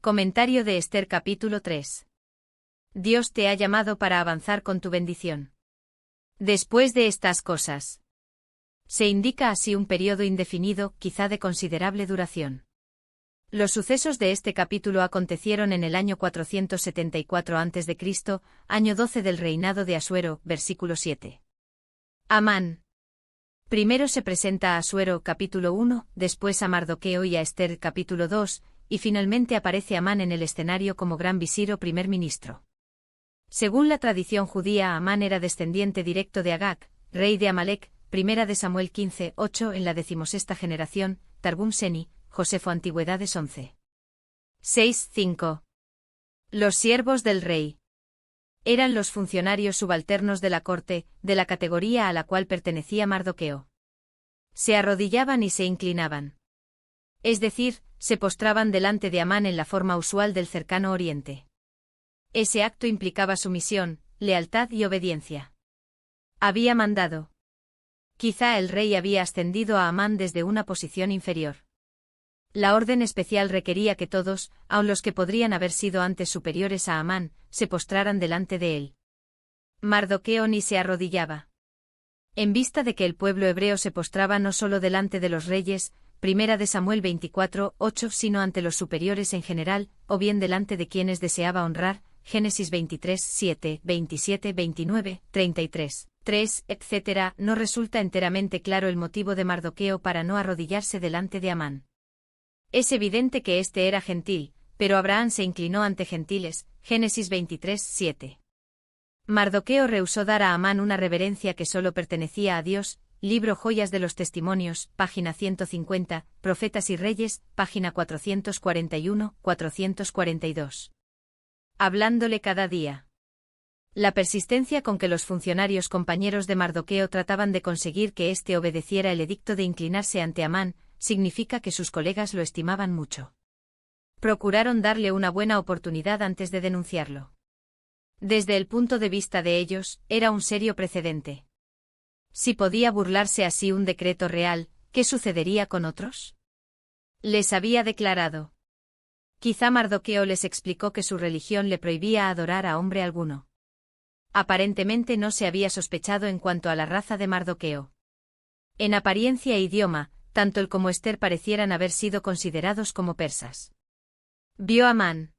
Comentario de Esther capítulo 3. Dios te ha llamado para avanzar con tu bendición. Después de estas cosas. Se indica así un periodo indefinido, quizá de considerable duración. Los sucesos de este capítulo acontecieron en el año 474 a.C., año 12 del reinado de Asuero, versículo 7. Amán. Primero se presenta a Asuero capítulo 1, después a Mardoqueo y a Esther capítulo 2, y finalmente aparece Amán en el escenario como gran visir o primer ministro. Según la tradición judía, Amán era descendiente directo de Agag, rey de Amalek, primera de Samuel 15, 8 en la 16ª generación, Targum Seni, Josefo Antigüedades 11. 6, 5. Los siervos del rey. Eran los funcionarios subalternos de la corte, de la categoría a la cual pertenecía Mardoqueo. Se arrodillaban y se inclinaban. Es decir, se postraban delante de Amán en la forma usual del cercano oriente. Ese acto implicaba sumisión, lealtad y obediencia. Había mandado. Quizá el rey había ascendido a Amán desde una posición inferior. La orden especial requería que todos, aun los que podrían haber sido antes superiores a Amán, se postraran delante de él. Mardoqueo ni se arrodillaba. En vista de que el pueblo hebreo se postraba no solo delante de los reyes, primera de Samuel 24, 8, sino ante los superiores en general, o bien delante de quienes deseaba honrar, Génesis 23, 7, 27, 29, 33, 3, etc., no resulta enteramente claro el motivo de Mardoqueo para no arrodillarse delante de Amán. Es evidente que éste era gentil, pero Abraham se inclinó ante gentiles, Génesis 23, 7. Mardoqueo rehusó dar a Amán una reverencia que solo pertenecía a Dios, libro Joyas de los Testimonios, página 150, Profetas y Reyes, página 441, 442. Hablándole cada día. La persistencia con que los funcionarios compañeros de Mardoqueo trataban de conseguir que éste obedeciera el edicto de inclinarse ante Amán, significa que sus colegas lo estimaban mucho. Procuraron darle una buena oportunidad antes de denunciarlo. Desde el punto de vista de ellos, era un serio precedente. Si podía burlarse así un decreto real, ¿qué sucedería con otros? Les había declarado. Quizá Mardoqueo les explicó que su religión le prohibía adorar a hombre alguno. Aparentemente no se había sospechado en cuanto a la raza de Mardoqueo. En apariencia e idioma, tanto él como Esther parecieran haber sido considerados como persas. Vio Amán.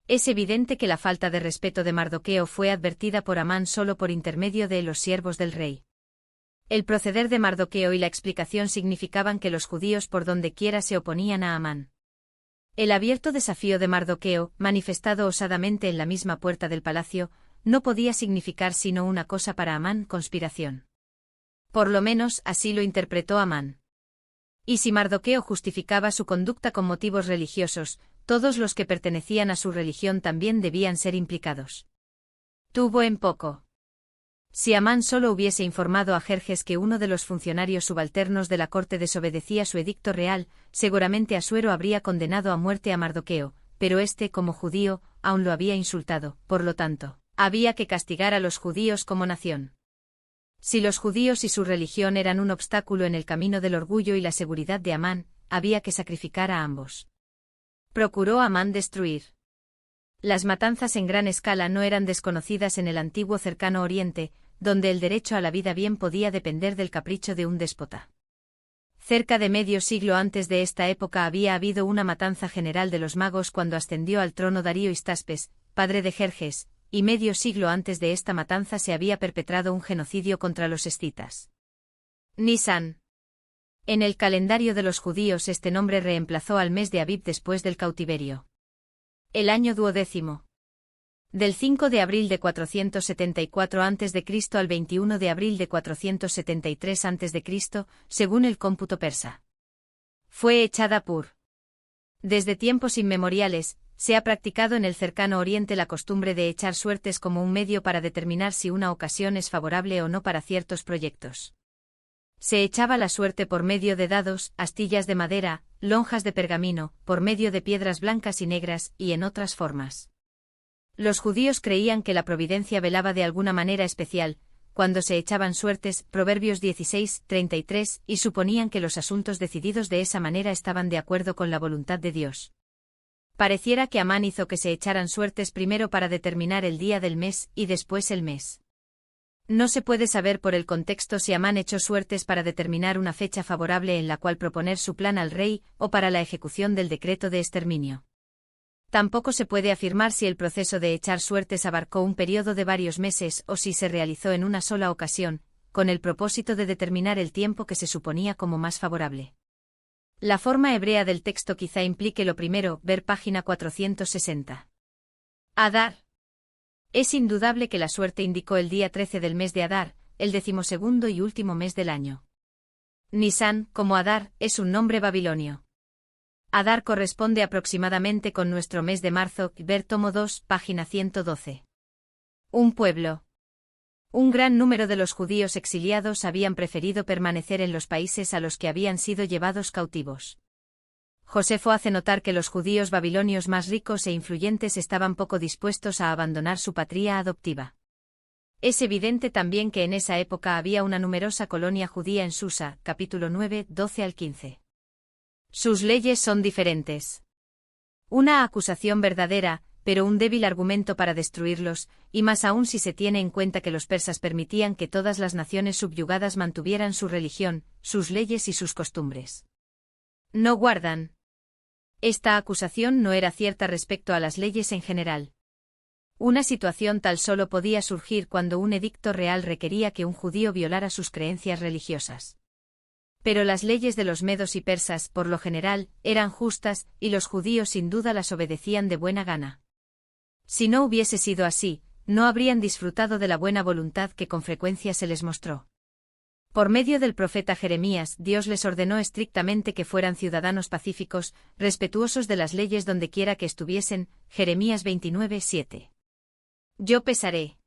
Es evidente que la falta de respeto de Mardoqueo fue advertida por Amán solo por intermedio de los siervos del rey. El proceder de Mardoqueo y la explicación significaban que los judíos por donde quiera se oponían a Amán. El abierto desafío de Mardoqueo, manifestado osadamente en la misma puerta del palacio, no podía significar sino una cosa para Amán: conspiración. Por lo menos así lo interpretó Amán. Y si Mardoqueo justificaba su conducta con motivos religiosos, todos los que pertenecían a su religión también debían ser implicados. Tuvo en poco. Si Amán solo hubiese informado a Jerjes que uno de los funcionarios subalternos de la corte desobedecía su edicto real, seguramente Asuero habría condenado a muerte a Mardoqueo, pero éste, como judío, aún lo había insultado, por lo tanto, había que castigar a los judíos como nación. Si los judíos y su religión eran un obstáculo en el camino del orgullo y la seguridad de Amán, había que sacrificar a ambos. Procuró Amán destruir. Las matanzas en gran escala no eran desconocidas en el antiguo cercano oriente, donde el derecho a la vida bien podía depender del capricho de un déspota. Cerca de medio siglo antes de esta época había habido una matanza general de los magos cuando ascendió al trono Darío Histaspes, padre de Jerjes, y medio siglo antes de esta matanza se había perpetrado un genocidio contra los escitas. Nisan. En el calendario de los judíos este nombre reemplazó al mes de Abib después del cautiverio. El año 12. Del 5 de abril de 474 a.C. al 21 de abril de 473 a.C., según el cómputo persa. Fue echada Pur. Desde tiempos inmemoriales, se ha practicado en el cercano oriente la costumbre de echar suertes como un medio para determinar si una ocasión es favorable o no para ciertos proyectos. Se echaba la suerte por medio de dados, astillas de madera, lonjas de pergamino, por medio de piedras blancas y negras, y en otras formas. Los judíos creían que la providencia velaba de alguna manera especial, cuando se echaban suertes, Proverbios 16, 33, y suponían que los asuntos decididos de esa manera estaban de acuerdo con la voluntad de Dios. Pareciera que Amán hizo que se echaran suertes primero para determinar el día del mes y después el mes. No se puede saber por el contexto si Amán echó suertes para determinar una fecha favorable en la cual proponer su plan al rey o para la ejecución del decreto de exterminio. Tampoco se puede afirmar si el proceso de echar suertes abarcó un periodo de varios meses o si se realizó en una sola ocasión, con el propósito de determinar el tiempo que se suponía como más favorable. La forma hebrea del texto quizá implique lo primero, ver página 460. Adar. Es indudable que la suerte indicó el día 13 del mes de Adar, el 12º y último mes del año. Nisan, como Adar, es un nombre babilonio. Adar corresponde aproximadamente con nuestro mes de marzo, ver tomo 2, página 112. Un pueblo. Un gran número de los judíos exiliados habían preferido permanecer en los países a los que habían sido llevados cautivos. Josefo hace notar que los judíos babilonios más ricos e influyentes estaban poco dispuestos a abandonar su patria adoptiva. Es evidente también que en esa época había una numerosa colonia judía en Susa, capítulo 9, 12 al 15. Sus leyes son diferentes. Una acusación verdadera, pero un débil argumento para destruirlos, y más aún si se tiene en cuenta que los persas permitían que todas las naciones subyugadas mantuvieran su religión, sus leyes y sus costumbres. No guardan. Esta acusación no era cierta respecto a las leyes en general. Una situación tal solo podía surgir cuando un edicto real requería que un judío violara sus creencias religiosas. Pero las leyes de los medos y persas, por lo general, eran justas, y los judíos sin duda las obedecían de buena gana. Si no hubiese sido así, no habrían disfrutado de la buena voluntad que con frecuencia se les mostró. Por medio del profeta Jeremías, Dios les ordenó estrictamente que fueran ciudadanos pacíficos, respetuosos de las leyes dondequiera que estuviesen, Jeremías 29, 7. Yo pesaré.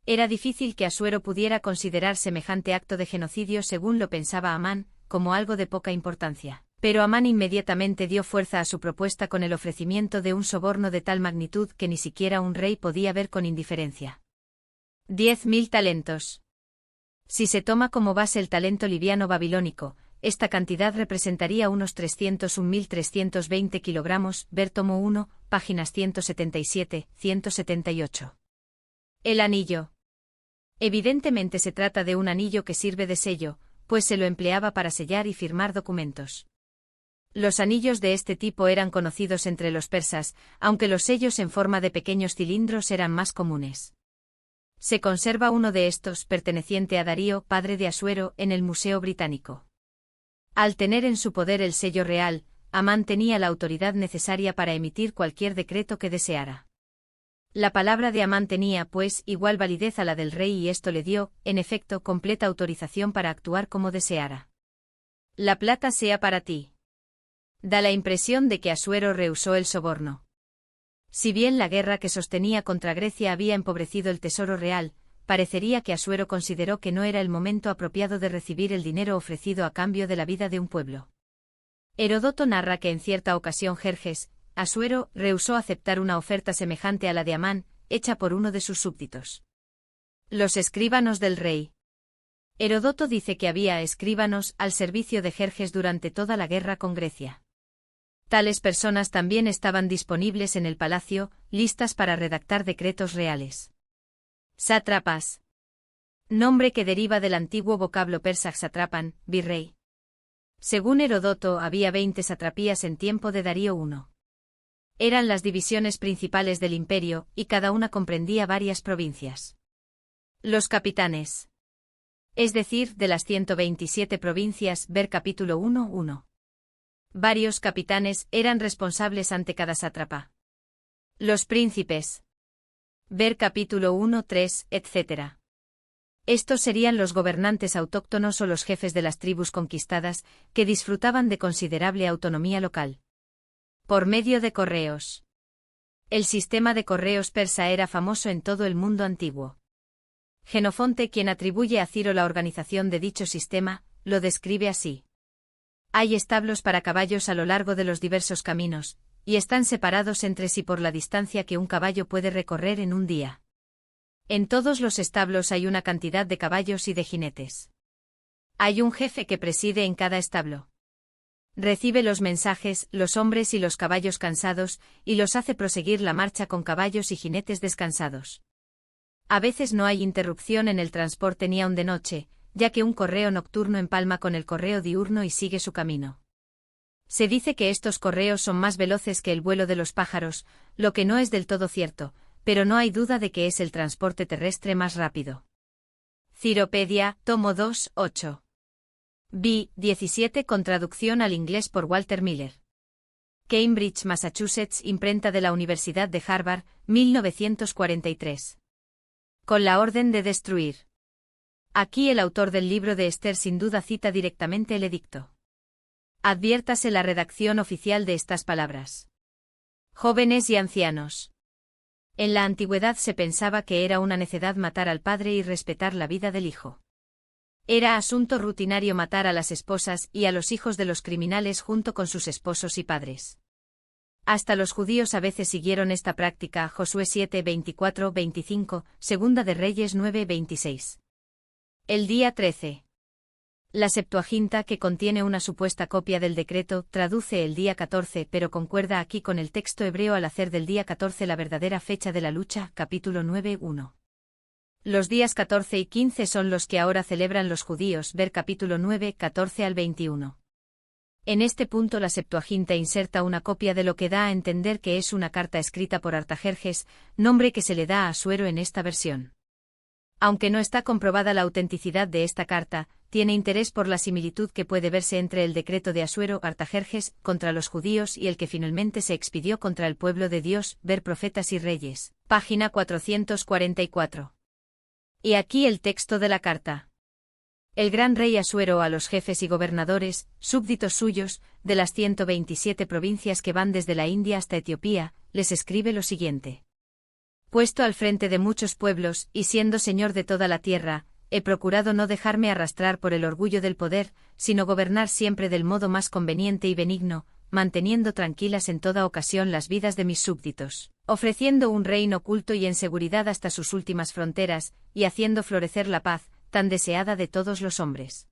Era difícil que Asuero pudiera considerar semejante acto de genocidio según lo pensaba Amán, como algo de poca importancia. Pero Amán inmediatamente dio fuerza a su propuesta con el ofrecimiento de un soborno de tal magnitud que ni siquiera un rey podía ver con indiferencia. 10.000 talentos. Si se toma como base el talento liviano babilónico, esta cantidad representaría unos 301.320 kilogramos, ver tomo 1, páginas 177, 178. El anillo. Evidentemente se trata de un anillo que sirve de sello, pues se lo empleaba para sellar y firmar documentos. Los anillos de este tipo eran conocidos entre los persas, aunque los sellos en forma de pequeños cilindros eran más comunes. Se conserva uno de estos, perteneciente a Darío, padre de Asuero, en el Museo Británico. Al tener en su poder el sello real, Amán tenía la autoridad necesaria para emitir cualquier decreto que deseara. La palabra de Amán tenía, pues, igual validez a la del rey y esto le dio, en efecto, completa autorización para actuar como deseara. La plata sea para ti. Da la impresión de que Asuero rehusó el soborno. Si bien la guerra que sostenía contra Grecia había empobrecido el tesoro real, parecería que Asuero consideró que no era el momento apropiado de recibir el dinero ofrecido a cambio de la vida de un pueblo. Heródoto narra que en cierta ocasión Jerjes, Asuero, rehusó aceptar una oferta semejante a la de Amán, hecha por uno de sus súbditos. Los escribanos del rey. Heródoto dice que había escribanos al servicio de Jerjes durante toda la guerra con Grecia. Tales personas también estaban disponibles en el palacio, listas para redactar decretos reales. Sátrapas. Nombre que deriva del antiguo vocablo persa sátrapan, virrey. Según Heródoto, había 20 satrapías en tiempo de Darío I. Eran las divisiones principales del imperio, y cada una comprendía varias provincias. Los capitanes. Es decir, de las 127 provincias, ver capítulo 1:1. Varios capitanes eran responsables ante cada sátrapa. Los príncipes. Ver capítulo 1:3, etc. Estos serían los gobernantes autóctonos o los jefes de las tribus conquistadas, que disfrutaban de considerable autonomía local. Por medio de correos. El sistema de correos persa era famoso en todo el mundo antiguo. Jenofonte, quien atribuye a Ciro la organización de dicho sistema, lo describe así. Hay establos para caballos a lo largo de los diversos caminos, y están separados entre sí por la distancia que un caballo puede recorrer en un día. En todos los establos hay una cantidad de caballos y de jinetes. Hay un jefe que preside en cada establo. Recibe los mensajes, los hombres y los caballos cansados, y los hace proseguir la marcha con caballos y jinetes descansados. A veces no hay interrupción en el transporte ni aun de noche, ya que un correo nocturno empalma con el correo diurno y sigue su camino. Se dice que estos correos son más veloces que el vuelo de los pájaros, lo que no es del todo cierto, pero no hay duda de que es el transporte terrestre más rápido. Ciropedia, tomo 2, 8. B. 17 con traducción al inglés por Walter Miller. Cambridge, Massachusetts, imprenta de la Universidad de Harvard, 1943. Con la orden de destruir. Aquí el autor del libro de Esther sin duda cita directamente el edicto. Adviértase la redacción oficial de estas palabras. Jóvenes y ancianos. En la antigüedad se pensaba que era una necedad matar al padre y respetar la vida del hijo. Era asunto rutinario matar a las esposas y a los hijos de los criminales junto con sus esposos y padres. Hasta los judíos a veces siguieron esta práctica. Josué 7, 24, 25, Segunda de Reyes 9, 26. El día 13. La Septuaginta, que contiene una supuesta copia del decreto, traduce el día 14, pero concuerda aquí con el texto hebreo al hacer del día 14 la verdadera fecha de la lucha, capítulo 9, 1. Los días 14 y 15 son los que ahora celebran los judíos, ver capítulo 9, 14 al 21. En este punto la Septuaginta inserta una copia de lo que da a entender que es una carta escrita por Artajerjes, nombre que se le da a Asuero en esta versión. Aunque no está comprobada la autenticidad de esta carta, tiene interés por la similitud que puede verse entre el decreto de Asuero Artajerjes contra los judíos y el que finalmente se expidió contra el pueblo de Dios, ver Profetas y Reyes, página 444. Y aquí el texto de la carta. El gran rey Asuero a los jefes y gobernadores, súbditos suyos, de las 127 provincias que van desde la India hasta Etiopía, les escribe lo siguiente. Puesto al frente de muchos pueblos, y siendo señor de toda la tierra, he procurado no dejarme arrastrar por el orgullo del poder, sino gobernar siempre del modo más conveniente y benigno, manteniendo tranquilas en toda ocasión las vidas de mis súbditos, ofreciendo un reino culto y en seguridad hasta sus últimas fronteras, y haciendo florecer la paz, tan deseada de todos los hombres.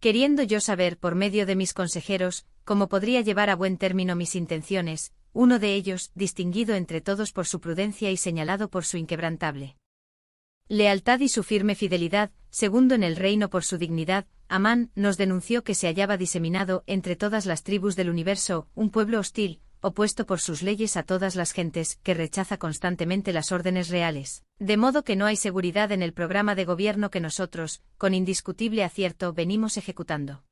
Queriendo yo saber por medio de mis consejeros, cómo podría llevar a buen término mis intenciones, uno de ellos, distinguido entre todos por su prudencia y señalado por su inquebrantable lealtad y su firme fidelidad, segundo en el reino por su dignidad, Amán, nos denunció que se hallaba diseminado entre todas las tribus del universo, un pueblo hostil, opuesto por sus leyes a todas las gentes, que rechaza constantemente las órdenes reales, de modo que no hay seguridad en el programa de gobierno que nosotros, con indiscutible acierto, venimos ejecutando.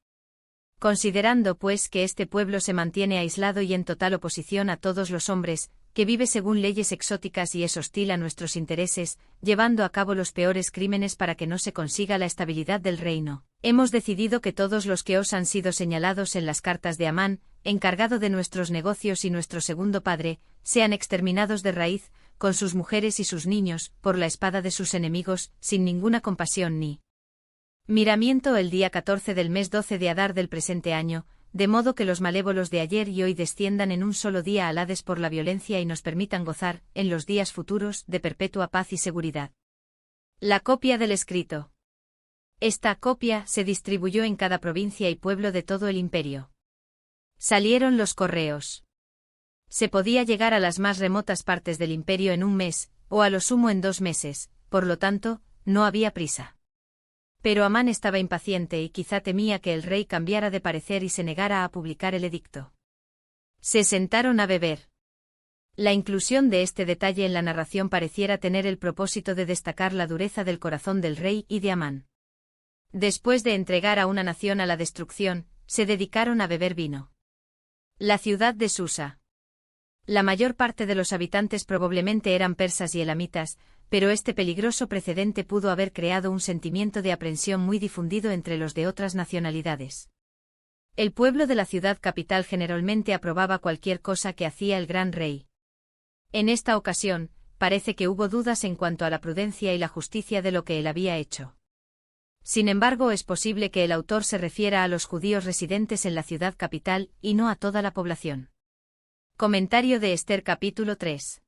Considerando, pues, que este pueblo se mantiene aislado y en total oposición a todos los hombres, que vive según leyes exóticas y es hostil a nuestros intereses, llevando a cabo los peores crímenes para que no se consiga la estabilidad del reino, hemos decidido que todos los que os han sido señalados en las cartas de Amán, encargado de nuestros negocios y nuestro segundo padre, sean exterminados de raíz, con sus mujeres y sus niños, por la espada de sus enemigos, sin ninguna compasión ni miramiento el día 14 del mes 12 de Adar del presente año, de modo que los malévolos de ayer y hoy desciendan en un solo día al Hades por la violencia y nos permitan gozar, en los días futuros, de perpetua paz y seguridad. La copia del escrito. Esta copia se distribuyó en cada provincia y pueblo de todo el imperio. Salieron los correos. Se podía llegar a las más remotas partes del imperio en un mes, o a lo sumo en 2 meses, por lo tanto, no había prisa. Pero Amán estaba impaciente y quizá temía que el rey cambiara de parecer y se negara a publicar el edicto. Se sentaron a beber. La inclusión de este detalle en la narración pareciera tener el propósito de destacar la dureza del corazón del rey y de Amán. Después de entregar a una nación a la destrucción, se dedicaron a beber vino. La ciudad de Susa. La mayor parte de los habitantes probablemente eran persas y elamitas, pero este peligroso precedente pudo haber creado un sentimiento de aprensión muy difundido entre los de otras nacionalidades. El pueblo de la ciudad capital generalmente aprobaba cualquier cosa que hacía el gran rey. En esta ocasión, parece que hubo dudas en cuanto a la prudencia y la justicia de lo que él había hecho. Sin embargo, es posible que el autor se refiera a los judíos residentes en la ciudad capital y no a toda la población. Comentario de Esther capítulo 3.